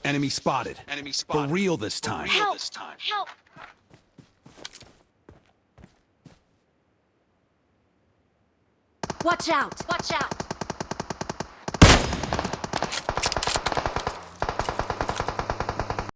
Enemy spotted. Enemy For spotted. real this time. Real this time. Help! Watch out! Watch out!